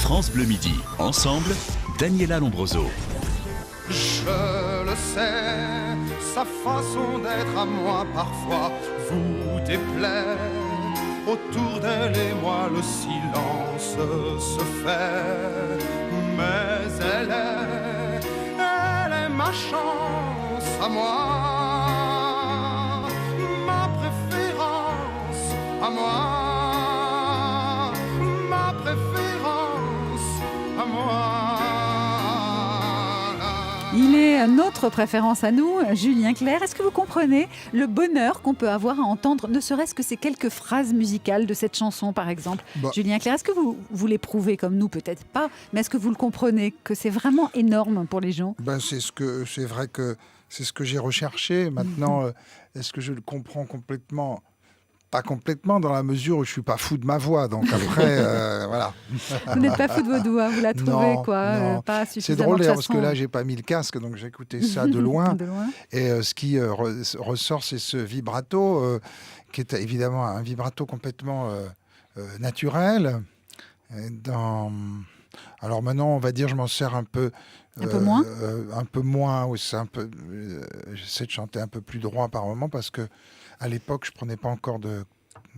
France Bleu Midi. Ensemble, Daniela Lombroso. Je le sais, sa façon d'être à moi parfois vous déplaît. Autour d'elle et moi le silence se fait. Mais elle est ma chance à moi, ma préférence à moi, ma préférence à moi. Il est notre préférence à nous, Julien Clerc. Est-ce que vous comprenez le bonheur qu'on peut avoir à entendre, ne serait-ce que ces quelques phrases musicales de cette chanson, par exemple? Julien Clerc, est-ce que vous l'éprouvez comme nous? Peut-être pas, mais est-ce que vous le comprenez, que c'est vraiment énorme pour les gens? C'est vrai que c'est ce que j'ai recherché. Maintenant, est-ce que je le comprends complètement? Pas complètement, dans la mesure où je ne suis pas fou de ma voix. Donc après, voilà. Vous n'êtes pas fou de vos doigts, vous la trouvez non. pas C'est suffisamment drôle d'ailleurs, de parce que là, je n'ai pas mis le casque, donc j'ai écouté ça de loin. Et ce qui ressort, c'est ce vibrato, qui est évidemment un vibrato complètement naturel. Alors maintenant, on va dire, je m'en sers un peu... Un peu moins un peu moins, oui, c'est un peu... j'essaie de chanter un peu plus droit par moment, parce que à l'époque, je ne prenais pas encore de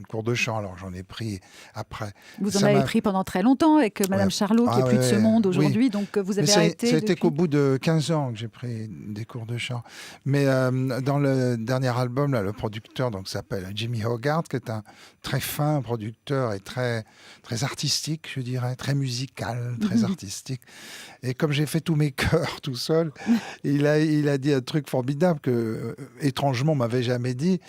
cours de chant, alors j'en ai pris après. Vous en avez pris pendant très longtemps avec Madame Charlot, qui est plus de ce monde aujourd'hui, donc vous avez arrêté. C'était qu'au bout de 15 ans que j'ai pris des cours de chant. Mais dans le dernier album, là, le producteur s'appelle Jimmy Hogarth, qui est un très fin producteur et très, très artistique, je dirais, très musical, très artistique. Et comme j'ai fait tous mes chœurs tout seul, il a dit un truc formidable que, étrangement, on ne m'avait jamais dit.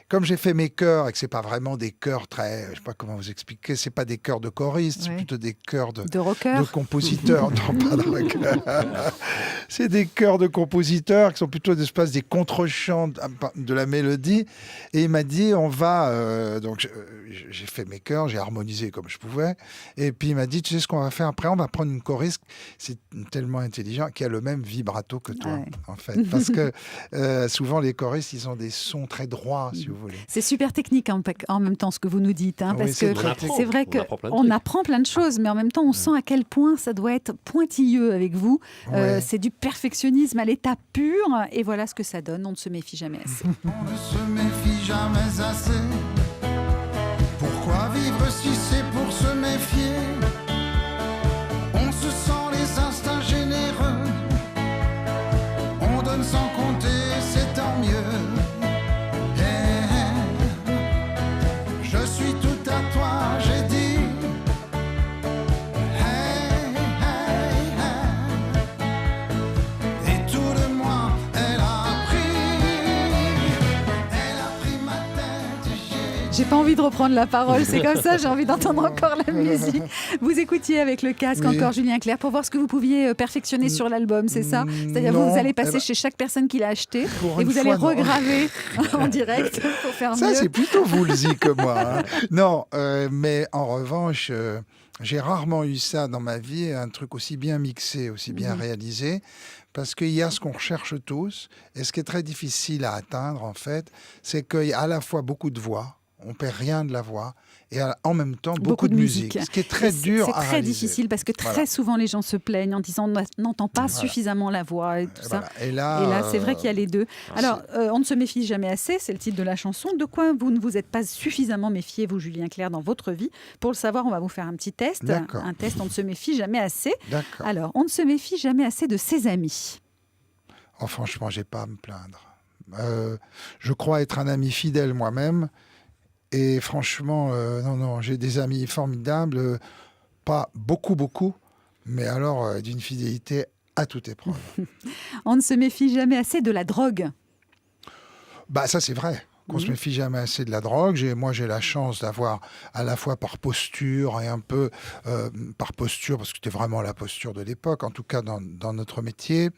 Comme j'ai fait mes chœurs et que ce n'est pas vraiment des chœurs très... Je ne sais pas comment vous expliquer, ce n'est pas des chœurs de choristes, c'est plutôt des chœurs de compositeurs. Non, pas de rockers. C'est des chœurs de compositeurs qui sont plutôt des contre-chants de la mélodie. Et il m'a dit, on va... donc j'ai fait mes chœurs, j'ai harmonisé comme je pouvais. Et puis il m'a dit, tu sais ce qu'on va faire après? On va prendre une choriste, c'est tellement intelligent, qui a le même vibrato que toi, en fait. Parce que souvent, les choristes, ils ont des sons très droits, si vous voulez. C'est super technique en même temps ce que vous nous dites, parce que c'est vrai qu'on apprend plein de choses, mais en même temps on sent à quel point ça doit être pointilleux avec vous. C'est du perfectionnisme à l'état pur, et voilà ce que ça donne. On ne se méfie jamais assez. On ne se méfie jamais assez. Pourquoi vivre si c'est pour se méfier? On se sent les instincts généreux. On donne sans compter, c'est tant mieux. J'ai pas envie de reprendre la parole, c'est comme ça, j'ai envie d'entendre encore la musique. Vous écoutiez avec le casque encore Julien Clerc pour voir ce que vous pouviez perfectionner sur l'album, c'est ça? C'est-à-dire vous allez passer chez chaque personne qui l'a acheté et vous allez regraver en direct pour faire mieux. Ça, c'est plutôt Woolsey que moi. Non, mais en revanche, j'ai rarement eu ça dans ma vie, un truc aussi bien mixé, aussi bien réalisé. Parce qu'il y a ce qu'on recherche tous, et ce qui est très difficile à atteindre, en fait, c'est qu'il y a à la fois beaucoup de voix, on ne perd rien de la voix, et en même temps beaucoup de musique. Ce qui est très dur à réaliser. C'est très difficile parce que très souvent les gens se plaignent en disant on n'entend pas suffisamment la voix et tout ça. Et là c'est vrai qu'il y a les deux. Alors, on ne se méfie jamais assez, c'est le titre de la chanson. De quoi vous ne vous êtes pas suffisamment méfié, vous, Julien Clerc, dans votre vie? Pour le savoir, on va vous faire un petit test. Un test, on ne se méfie jamais assez. Alors, on ne se méfie jamais assez de ses amis. Oh, franchement, j'ai pas à me plaindre. Je crois être un ami fidèle moi-même. Et franchement, non, j'ai des amis formidables, pas beaucoup, mais alors d'une fidélité à toute épreuve. On ne se méfie jamais assez de la drogue. Ça c'est vrai. Qu'on se méfie jamais assez de la drogue. Moi, j'ai la chance d'avoir à la fois par posture et un peu par posture, parce que c'était vraiment la posture de l'époque, en tout cas dans notre métier.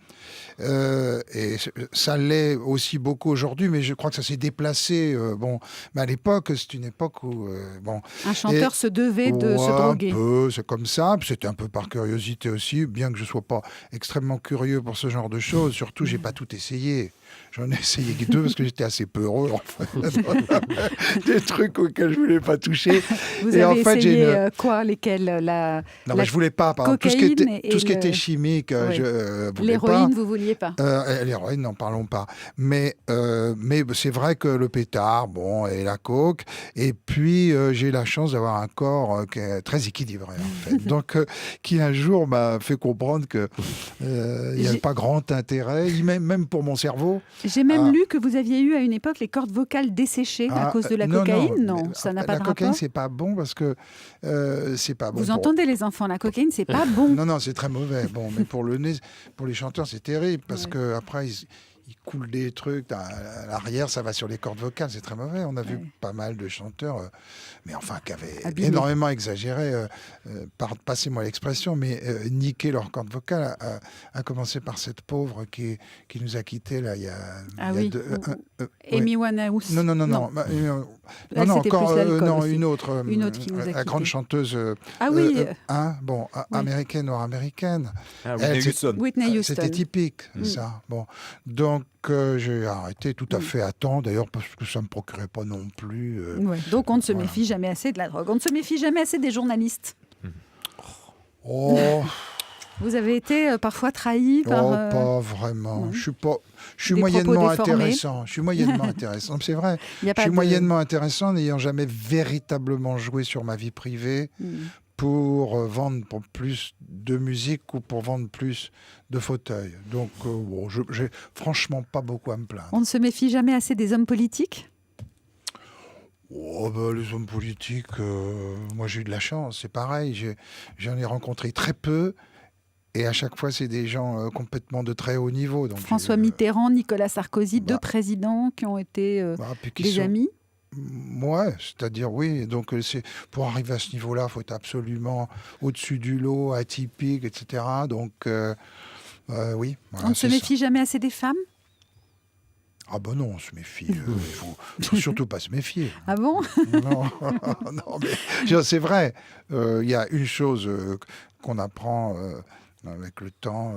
Et ça l'est aussi beaucoup aujourd'hui, mais je crois que ça s'est déplacé. Mais à l'époque, c'est une époque où... un chanteur se devait de se droguer. Un peu, c'est comme ça. C'était un peu par curiosité aussi, bien que je ne sois pas extrêmement curieux pour ce genre de choses. Surtout, je n'ai pas tout essayé. J'en ai essayé 2 parce que j'étais assez peureux, en fait. Des trucs auxquels je voulais pas toucher. Vous avez essayé quoi? Lesquels? Non, mais je voulais pas. Par exemple, tout ce qui était chimique, je voulais l'héroïne, pas. vous vouliez pas? L'héroïne, n'en parlons pas. Mais c'est vrai que le pétard, bon, et la coke. Et puis, j'ai la chance d'avoir un corps qui est très équilibré, en fait. Donc, qui un jour m'a fait comprendre que il n'y avait pas grand intérêt, même pour mon cerveau. J'ai même lu que vous aviez eu à une époque les cordes vocales desséchées à cause de la cocaïne. Non, ça n'a pas de rapport. La cocaïne, c'est pas bon parce que c'est pas bon. Vous entendez les enfants, la cocaïne, c'est pas bon. Non, c'est très mauvais. Bon, mais pour le nez, pour les chanteurs, c'est terrible parce que après ils coulent des trucs à l'arrière, ça va sur les cordes vocales, c'est très mauvais. On a vu pas mal de chanteurs, mais enfin, qui avaient énormément exagéré, passez-moi l'expression, mais niquer leurs cordes vocales, à commencer par cette pauvre qui nous a quittés là, il y a Amy Winehouse. Non. Une autre qui nous a la grande chanteuse américaine, nord-américaine. Whitney Houston. C'était typique, ça. Bon, donc j'ai arrêté tout à fait à temps, d'ailleurs parce que ça ne me procurait pas non plus. Donc on ne se méfie jamais assez de la drogue. On ne se méfie jamais assez des journalistes. Vous avez été parfois trahi par... pas vraiment. Je suis moyennement intéressant. Je suis moyennement intéressant. C'est vrai. Je suis moyennement intéressant, n'ayant jamais véritablement joué sur ma vie privée pour vendre plus de musique ou pour vendre plus de fauteuils. Donc, j'ai franchement pas beaucoup à me plaindre. On ne se méfie jamais assez des hommes politiques ? Les hommes politiques, moi j'ai eu de la chance, c'est pareil. J'en ai rencontré très peu. Et à chaque fois, c'est des gens complètement de très haut niveau. Donc François Mitterrand, Nicolas Sarkozy, 2 présidents qui ont été des amis. Ouais, c'est-à-dire oui. Donc pour arriver à ce niveau-là, il faut être absolument au-dessus du lot, atypique, etc. Donc oui. Voilà, on ne se méfie jamais assez des femmes ? Ah ben non, on se méfie. Il faut surtout pas se méfier. Ah bon ? Non, mais c'est vrai. Il y a une chose qu'on apprend avec le temps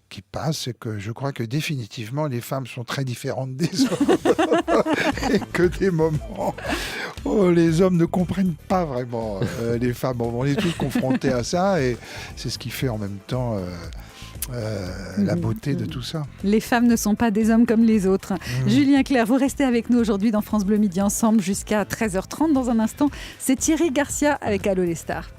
qui passe, c'est que je crois que définitivement les femmes sont très différentes des hommes et que des moments les hommes ne comprennent pas vraiment les femmes. On est tous confrontés à ça et c'est ce qui fait en même temps la beauté de tout ça. Les femmes ne sont pas des hommes comme les autres. Julien Clerc, vous restez avec nous aujourd'hui dans France Bleu Midi Ensemble jusqu'à 13h30. Dans un instant, c'est Thierry Garcia avec Allô les stars.